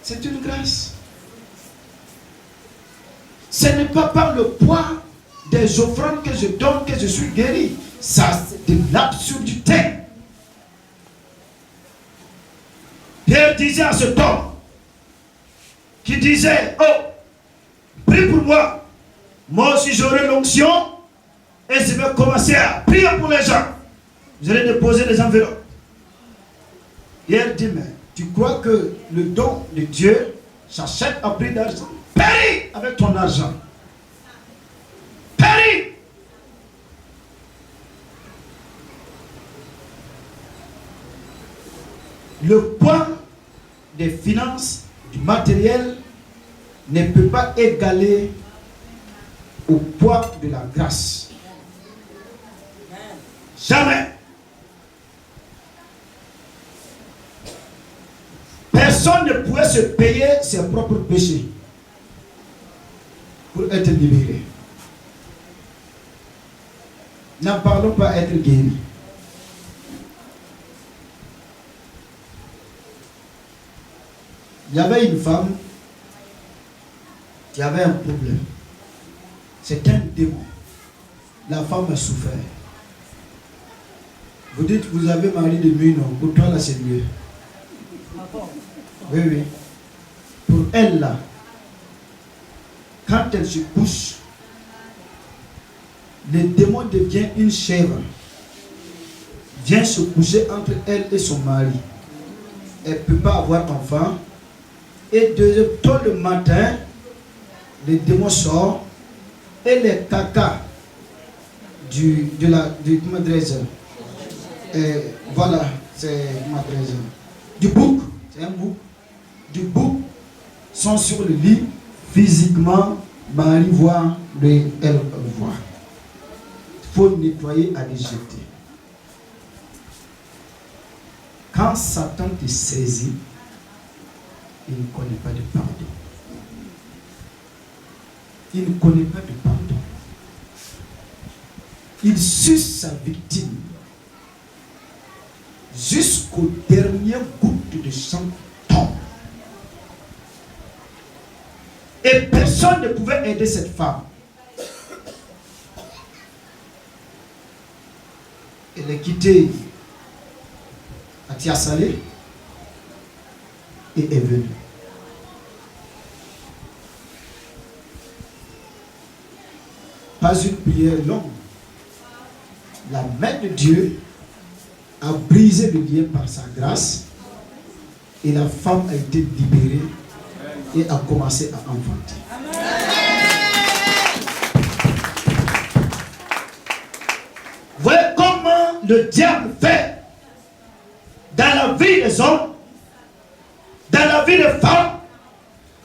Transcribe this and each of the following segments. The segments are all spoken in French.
C'est une grâce. Ce n'est pas par le poids des offrandes que je donne que je suis guéri. Ça, c'est de l'absurdité. Pierre disait à cet homme qui disait, oh, prie pour moi. Moi aussi j'aurai l'onction et je vais commencer à prier pour les gens. Vous allez déposer les enveloppes. Pierre dit, mais tu crois que le don de Dieu s'achète à prix d'argent? Péris avec ton argent. Péris. Le poids des finances, du matériel, ne peut pas égaler au poids de la grâce. Jamais. Personne ne pouvait se payer ses propres péchés pour être libéré. N'en parlons pas être guéri. Il y avait une femme qui avait un problème. C'est un démon. La femme a souffert. Vous dites, vous avez mari de nuit, non? Pour toi, là, c'est mieux. Oui, oui. Pour elle, là, quand elle se couche, le démon devient une chèvre. Vient se coucher entre elle et son mari. Elle ne peut pas avoir d'enfant. Et tôt le matin, le démon sort et les caca comment dirais-je, voilà, c'est du bouc, c'est un bouc, du bouc sont sur le lit. Physiquement, Marie voit, elle voit. Il faut nettoyer à les jeter. Quand Satan te saisit, il ne connaît pas de pardon. Il ne connaît pas de pardon. Il suce sa victime jusqu'au dernier goutte de sang tombe. Et personne ne pouvait aider cette femme. Elle est quittée à Tiasalé et est venue. Pas une prière longue. La main de Dieu a brisé le lien par sa grâce et la femme a été libérée et a commencé à enfanter. Voyez comment le diable fait dans la vie des hommes, dans la vie des femmes.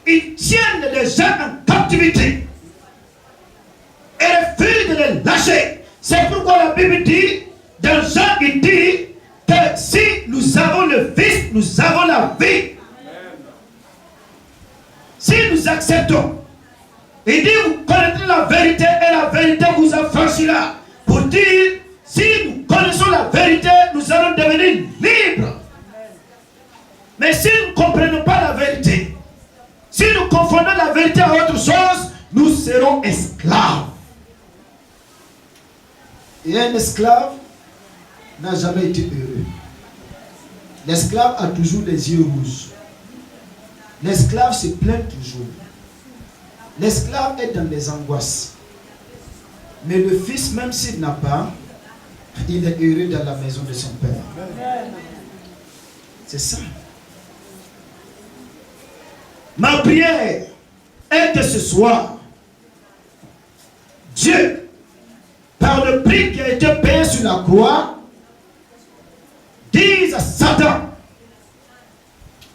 Ils tiennent les gens en captivité et refusent de les lâcher. C'est pourquoi la Bible dit, dans Jean, il dit que si nous avons le Fils, nous avons la vie. Si nous acceptons, il dit, vous connaîtrez la vérité et la vérité vous affranchira. Pour dire, si nous connaissons la vérité, nous allons devenir libres. Mais si nous ne comprenons pas la vérité, si nous confondons la vérité à autre chose, nous serons esclaves. Et un esclave n'a jamais été heureux. L'esclave a toujours les yeux rouges. L'esclave se plaint toujours. L'esclave est dans les angoisses. Mais le fils, même s'il n'a pas, il est heureux dans la maison de son père. C'est ça. Ma prière est que ce soir, Dieu, par le prix qui a été payé sur la croix, dise à Satan,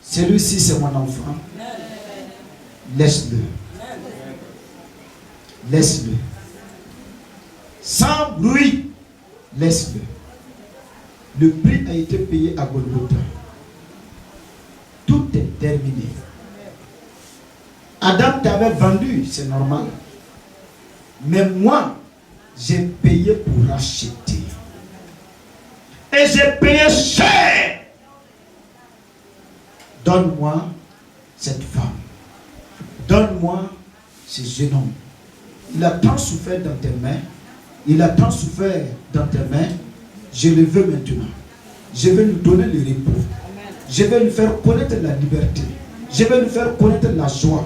celui-ci c'est mon enfant, laisse-le. Laisse-le. Sans bruit, laisse-le. Le prix a été payé à Golgotha. Tout est terminé. Adam t'avait vendu, c'est normal. Mais moi, j'ai payé pour racheter. Et j'ai payé cher. Donne-moi cette femme. Donne-moi ce jeune homme. Il a tant souffert dans tes mains. Il a tant souffert dans tes mains. Je le veux maintenant. Je vais lui donner le repos. Je vais lui faire connaître la liberté. Je vais lui faire connaître la joie.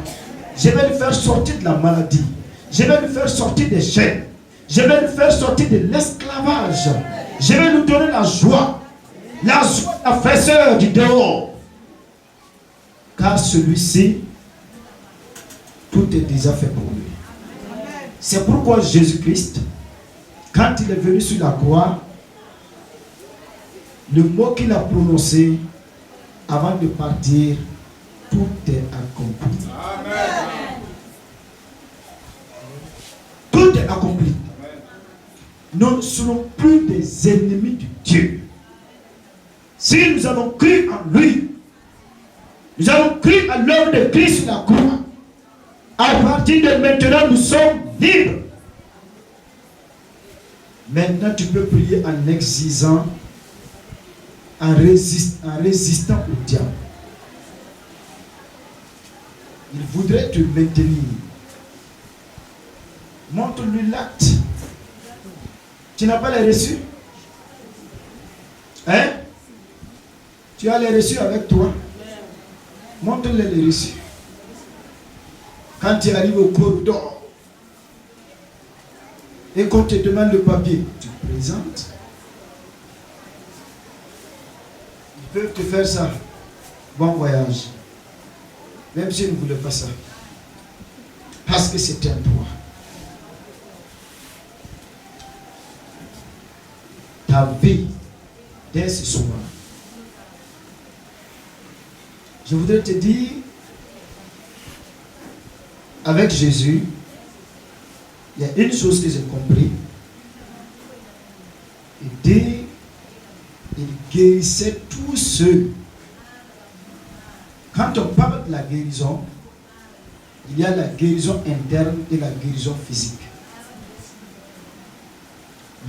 Je vais lui faire sortir de la maladie. Je vais lui faire sortir des chaînes. Je vais lui faire sortir de l'esclavage. Je vais lui donner la joie. La joie de la fraîcheur du dehors. Car celui-ci, tout est déjà fait pour lui. C'est pourquoi Jésus-Christ, quand il est venu sur la croix, le mot qu'il a prononcé avant de partir, tout est accompli. Amen. Tout est accompli. Nous ne serons plus des ennemis de Dieu. Si nous avons cru en lui, nous avons cru à l'œuvre de Christ sur la croix, à partir de maintenant, nous sommes libres. Maintenant, tu peux prier en exigeant, en résistant au diable. Il voudrait te maintenir. Montre-lui l'acte. Tu n'as pas les reçus? Hein? Tu as les reçus avec toi? Montre-les les reçus. Quand tu arrives au corridor et qu'on te demande le papier, tu présentes. Ils peuvent te faire ça. Bon voyage. Même s'ils ne voulaient pas ça. Parce que c'est un droit. Ta vie, dès ce soir, je voudrais te dire, avec Jésus, il y a une chose que j'ai compris. Il guérissait tous ceux. Quand on parle de la guérison, il y a la guérison interne et la guérison physique.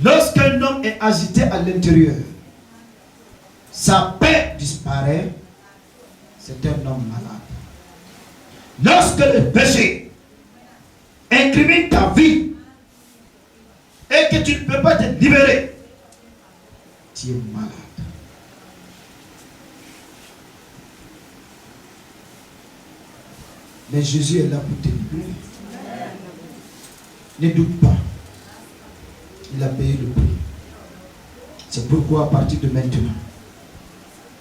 Lorsqu'un homme est agité à l'intérieur, sa paix disparaît, c'est un homme malade. Lorsque le péché incrimine ta vie et que tu ne peux pas te libérer, tu es malade. Mais Jésus est là pour te libérer. Ne doute pas. Il a payé le prix. C'est pourquoi à partir de maintenant,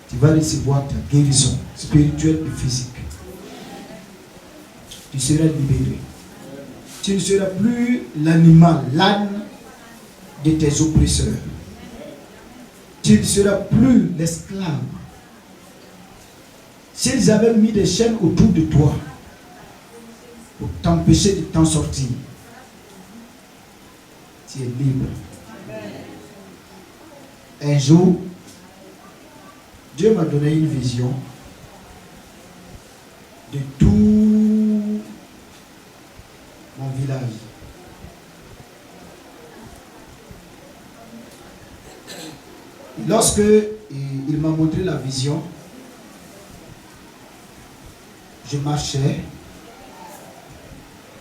tu vas recevoir ta guérison spirituelle et physique. Tu seras libéré. Tu ne seras plus l'animal, l'âne de tes oppresseurs. Tu ne seras plus l'esclave. S'ils avaient mis des chaînes autour de toi pour t'empêcher de t'en sortir, tu es libre. Un jour, Dieu m'a donné une vision de tout mon village. Lorsque il m'a montré la vision, je marchais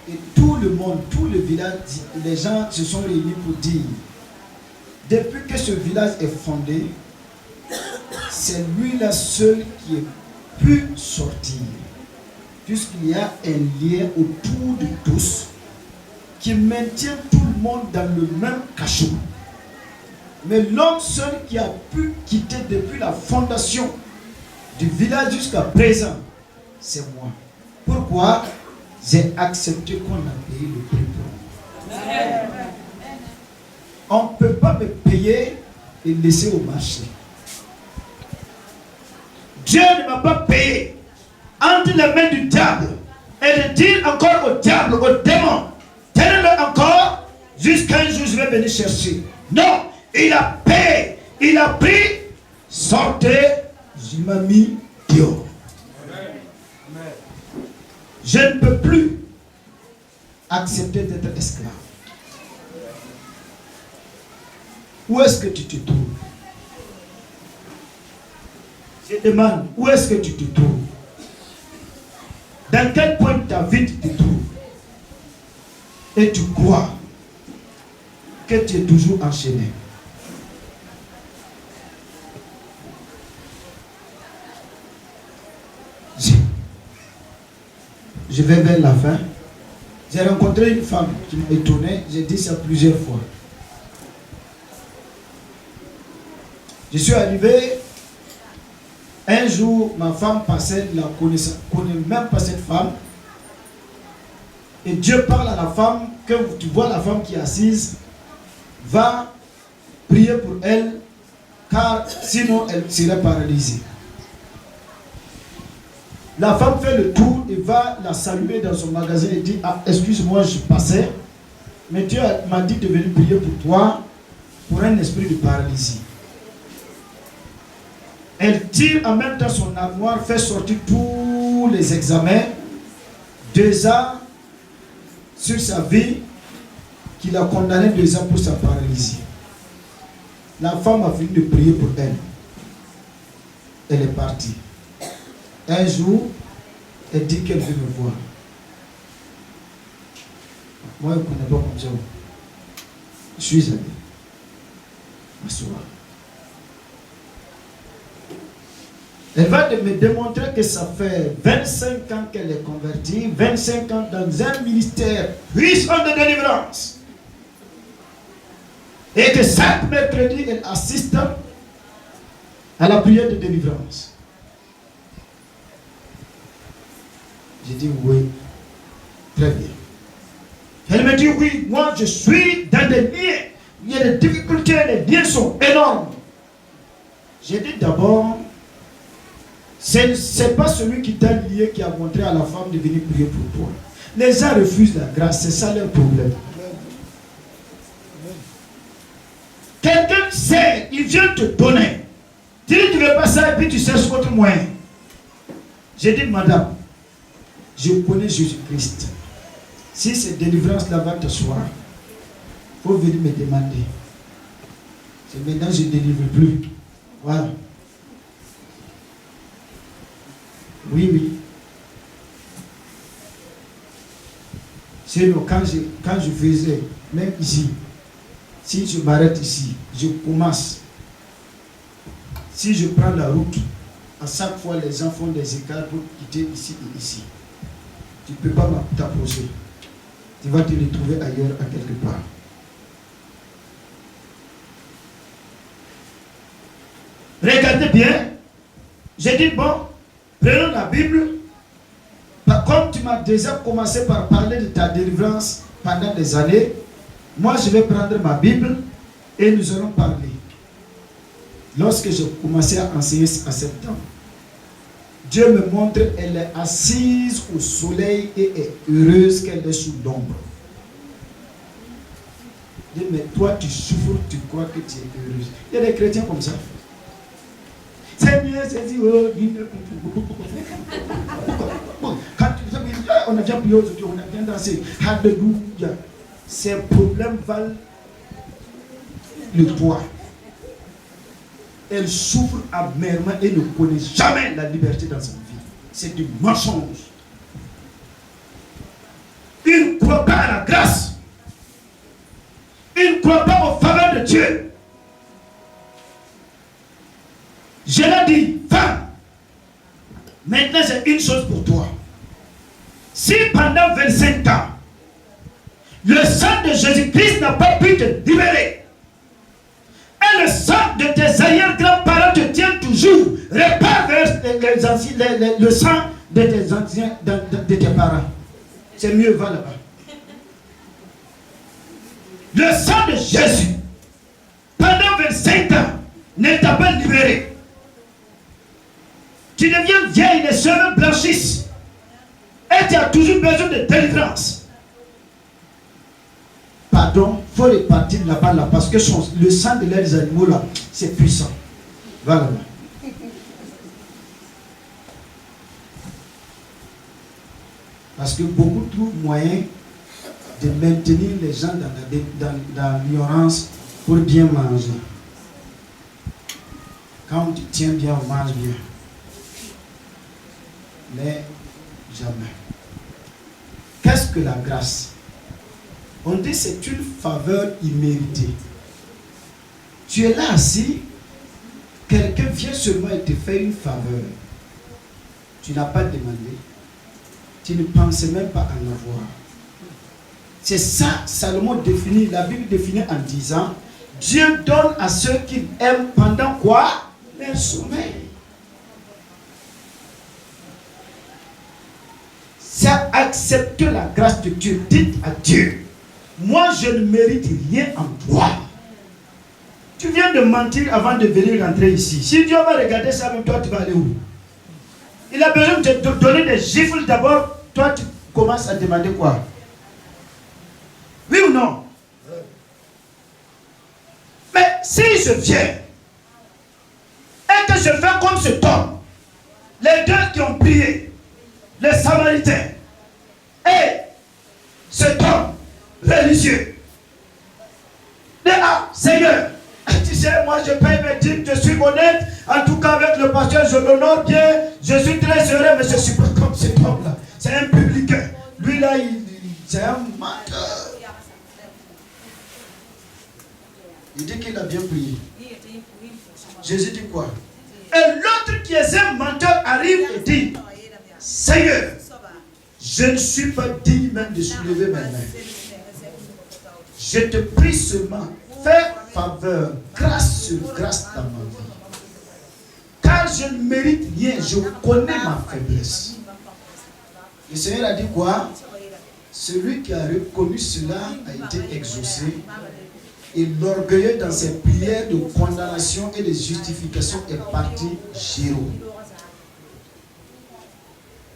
et tout le monde, tout le village, les gens se sont réunis pour dire, depuis que ce village est fondé, c'est lui-là seul qui est pu sortir. Puisqu'il y a un lien autour de tous qui maintient tout le monde dans le même cachot. Mais l'homme seul qui a pu quitter depuis la fondation du village jusqu'à présent, c'est moi. Pourquoi? J'ai accepté qu'on a payé le prix pour moi. On ne peut pas me payer et laisser au marché. Dieu ne m'a pas payé entre les mains du diable et de dire encore au diable, au démon, tenez-le encore jusqu'à un jour je vais venir chercher. Non, il a payé, il a pris, sortez, il m'a mis dehors. Je ne peux plus accepter d'être esclave. Où est-ce que tu te trouves? Je demande, où est-ce que tu te trouves? dans quel point de ta vie tu te trouves, et tu crois que tu es toujours enchaîné. Je vais vers la fin. J'ai rencontré une femme qui m'a étonné. J'ai dit ça plusieurs fois. Je suis arrivé. Un jour, ma femme passait, ne connaît même pas cette femme. Et Dieu parle à la femme, que tu vois la femme qui est assise, va prier pour elle, car sinon elle serait paralysée. La femme fait le tour et va la saluer dans son magasin et dit, ah, excuse-moi, je passais, mais Dieu m'a dit de venir prier pour toi, pour un esprit de paralysie. Elle tire en même temps son armoire, fait sortir tous les examens, 2 ans sur sa vie, qu'il a condamné 2 ans pour sa paralysie. La femme a fini de prier pour elle. Elle est partie. Un jour, elle dit qu'elle veut me voir. Moi, je ne connais pas comme ça. Je suis allé m'asseoir. Elle va me démontrer que ça fait 25 ans qu'elle est convertie, 25 ans dans un ministère puissant de délivrance. Et que chaque mercredi, elle assiste à la prière de délivrance. J'ai dit oui, très bien. Elle me dit oui, moi je suis dans des liens. Il y a des difficultés, les liens sont énormes. J'ai dit d'abord, ce n'est pas celui qui t'a lié qui a montré à la femme de venir prier pour toi. Les gens refusent la grâce, c'est ça leur problème. Quelqu'un sait, il vient te donner. Tu dis tu ne veux pas ça et puis tu cherches autre moyen. J'ai dit madame, je connais Jésus-Christ. Si cette délivrance-là va t'asseoir, il faut venir me demander. C'est maintenant je ne délivre plus. Voilà. Oui, oui. Sinon, quand je faisais, même ici, si je m'arrête ici, je commence. Si je prends la route, à chaque fois les gens font des écarts pour quitter ici et ici. Tu ne peux pas t'approcher. Tu vas te retrouver ailleurs à quelque part. Regardez bien. J'ai dit, bon, prenons la Bible. Comme tu m'as déjà commencé par parler de ta délivrance pendant des années, moi je vais prendre ma Bible et nous allons parler. Lorsque j'ai commencé à enseigner en septembre, Dieu me montre qu'elle est assise au soleil et est heureuse qu'elle est sous l'ombre. Je dis, mais toi tu souffres, tu crois que tu es heureuse. Il y a des chrétiens comme ça. C'est mieux, c'est dit, oh, quand on a déjà prié aujourd'hui, on a bien dansé. Alléluia. Ces problèmes valent le toit. Elle souffre amèrement et ne connaît jamais la liberté dans sa vie. C'est du mensonge. Il ne croit pas à la grâce. Il ne croit pas aux faveurs de Dieu. Je l'ai dit, femme, maintenant j'ai une chose pour toi. Si pendant 25 ans, le sang de Jésus-Christ n'a pas pu te libérer, et le sang de tes arrière-grands-parents te tient toujours, répare le sang de tes anciens, de tes parents. C'est mieux, va là-bas. Le sang de Jésus, pendant 25 ans, ne t'a pas libéré. Tu deviens vieille, les cheveux blanchissent. Et tu as toujours besoin de délivrance. Pardon, il faut repartir là-bas, parce que le sang de leurs animaux, là, c'est puissant. Va là-bas. Parce que beaucoup trouvent moyen de maintenir les gens dans l'ignorance pour bien manger. Quand tu tiens bien, on mange bien. Mais Jamais. Qu'est-ce que la grâce? On dit c'est une faveur imméritée. Tu es là assis, quelqu'un vient seulement et te fait une faveur. Tu n'as pas demandé. Tu ne pensais même pas en avoir. C'est ça, Salomon définit, la Bible définit en disant, Dieu donne à ceux qui aiment pendant quoi? Leur sommeil. C'est accepter la grâce de Dieu. Dites à Dieu, moi je ne mérite rien en toi. Tu viens de mentir avant de venir rentrer ici. Si Dieu va regarder ça, même toi tu vas aller où? Il a besoin de te donner des gifles d'abord. Toi tu commences à demander quoi? Oui ou non? Mais si je viens et que je fais comme cet homme, les deux qui ont prié, les Samaritains et cet homme religieux, dit, ah Seigneur, tu sais, moi je paye mes dîmes, je suis honnête, en tout cas avec le pasteur, je l'honore bien, je suis très heureux, mais je ne suis pas comme cet homme-là. C'est un publicain. Lui là, c'est un menteur. Il dit qu'il a bien prié. Jésus dit quoi? Et l'autre qui est un menteur arrive et dit, Seigneur, je ne suis pas digne même de soulever mes mains. Je te prie seulement, fais faveur, grâce sur grâce dans ma vie. Car je ne mérite rien, je connais ma faiblesse. Le Seigneur a dit quoi? Celui qui a reconnu cela a été exaucé. Et l'orgueilleux dans ses prières de condamnation et de justification est parti zéro.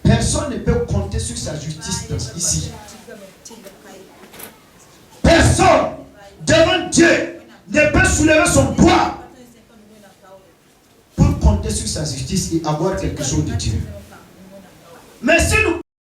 Personne ne peut compter sur sa justice ici. Personne devant Dieu ne peut soulever son doigt pour compter sur sa justice et avoir quelque chose de Dieu. Mais si nous